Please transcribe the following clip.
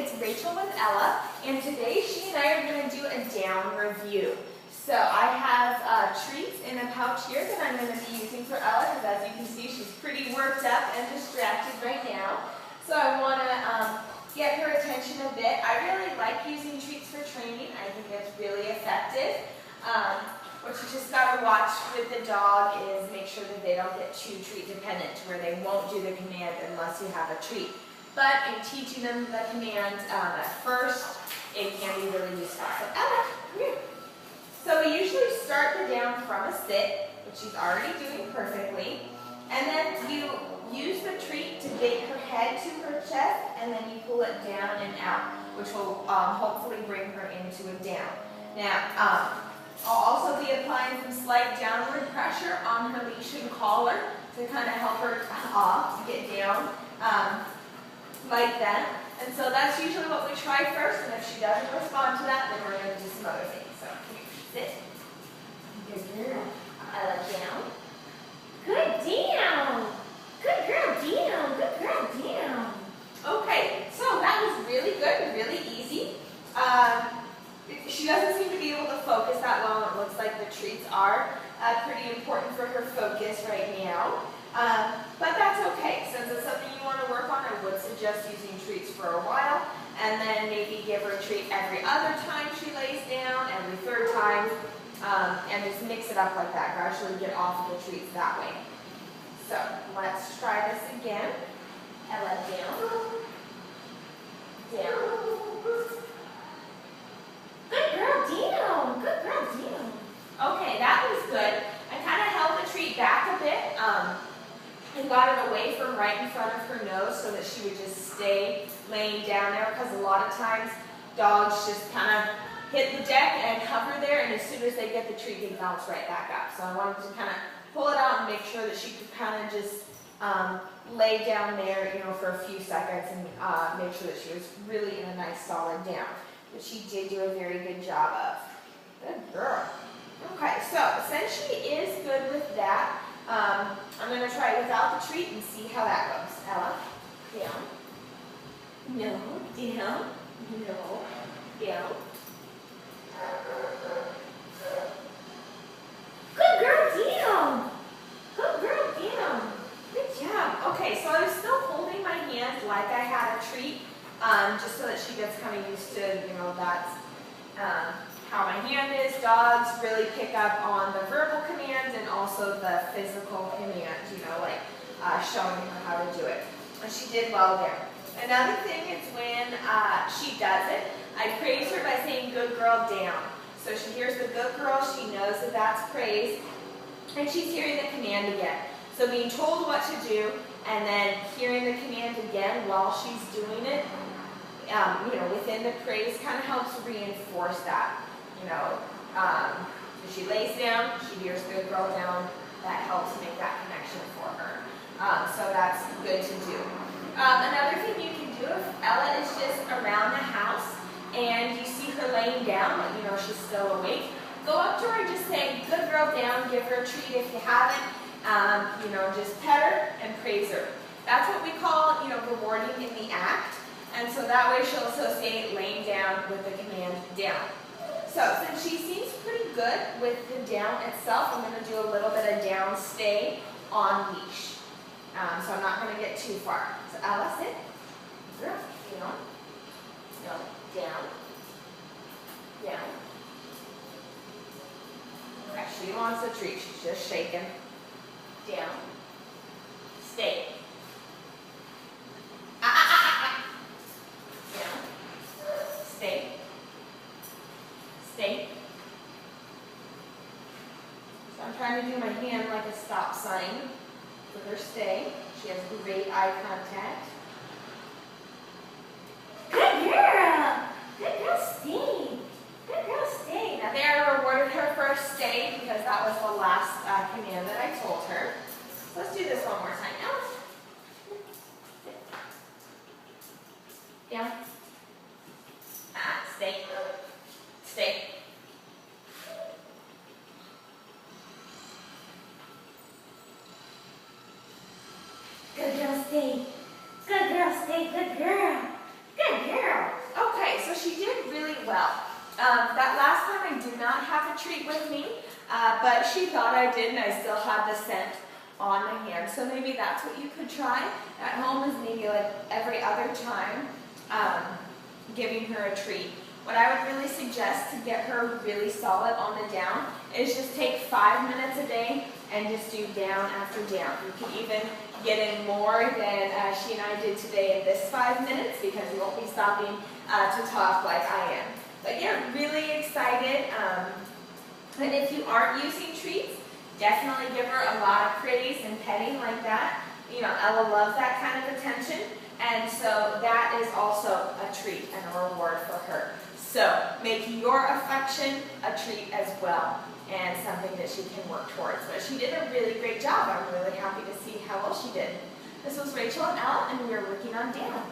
it's Rachel with Ella, and today she and I are going to do a down review. So I have treats in a pouch here that I'm going to be using for Ella, because as you can see, she's pretty worked up and distracted right now. So I want to get her attention a bit. I really like using treats for training. I think it's really effective. What you just got to watch with the dog is make sure that they don't get too treat dependent, where they won't do the command unless you have a treat. But in teaching them the command at first, it can be really useful. So Ella, come here. So we usually start the down from a sit, which she's already doing perfectly. And then you use the treat to bake her head to her chest, and then you pull it down and out, which will hopefully bring her into a down. Now, I'll also be applying some slight downward pressure on her leash and collar to kind of help her off, to get down like that. And so that's usually what we try first, and if she doesn't respond to that, then we're going to do some other things. So sit. Good girl. Ella, down. Good down. Good girl, down. Good girl, down. Okay, so that was really good and really easy. She doesn't seem to be able to focus that well, and it looks like the treats are pretty important for her focus right now. But that's okay. Since it's something you want to work on, I would suggest using treats for a while, and then maybe give her a treat every other time she lays down, every third time, and just mix it up like that. Gradually get off of the treats that way. So let's try this again. Ella, down. Down. Good girl, down. Good girl, down. Okay, that was good. I kind of held the treat back a bit and got it away from right in front of her nose so that she would just stay laying down there, because a lot of times dogs just kind of hit the deck and hover there, and as soon as they get the treat, they bounce right back up. So I wanted to kind of pull it out and make sure that she could kind of just lay down there, for a few seconds, and make sure that she was really in a nice solid down. Which she did do a very good job of. Good girl. Okay, so since she is good with that, I'm going to try it without the treat and see how that goes. Ella, down. No, down. No, down. Good girl, down. Good girl, down. Good job. Okay, so I was still holding my hand like I had a treat, just so that she gets kind of used to, that's how my hand is. Dogs really pick up on the verbal commands and also the physical commands, like showing her how to do it. And she did well there. Another thing is when she does it, I praise her by saying, good girl, down. So she hears the good girl, she knows that that's praise, and she's hearing the command again. So being told what to do, and then hearing the command again while she's doing it, within the praise kind of helps reinforce that. If she lays down, she hears good girl down, that helps make that connection for her. So that's good to do. Another thing you can do if Ella is just around the house and you see her laying down, but she's still awake, go up to her and just say, good girl, down, give her a treat if you haven't, just pet her and praise her. That's what we call, rewarding in the act. And so that way she'll associate laying down with the command down. So since she seems pretty good with the down itself, I'm going to do a little bit of down stay on leash. So I'm not going to get too far. So Ella, sit. Girl, down. No, down. Down. Okay, she wants a treat. She's just shaking. Down. Stay. Stay. Stay. So I'm trying to do my hand like a stop sign for her stay. She has great eye contact. Good girl. Good girl, stay. Good girl, stay. Now there I rewarded her for a stay because that was the last command that I told her. Let's do this one more time. Ella. Down. Stay. Stay. Good girl, stay. Good girl, stay. Good girl. Good girl. treat with me, but she thought I did, and I still have the scent on my hand. So maybe that's what you could try at home, is maybe like every other time giving her a treat. What I would really suggest to get her really solid on the down is just take 5 minutes a day and just do down after down. You can even get in more than she and I did today in this 5 minutes, because you won't be stopping to talk like I am. But yeah, really excited. And if you aren't using treats, definitely give her a lot of praise and petting like that. You know, Ella loves that kind of attention, and so that is also a treat and a reward for her. So make your affection a treat as well, and something that she can work towards. But she did a really great job. I'm really happy to see how well she did. This was Rachel and Ella, and we were working on down.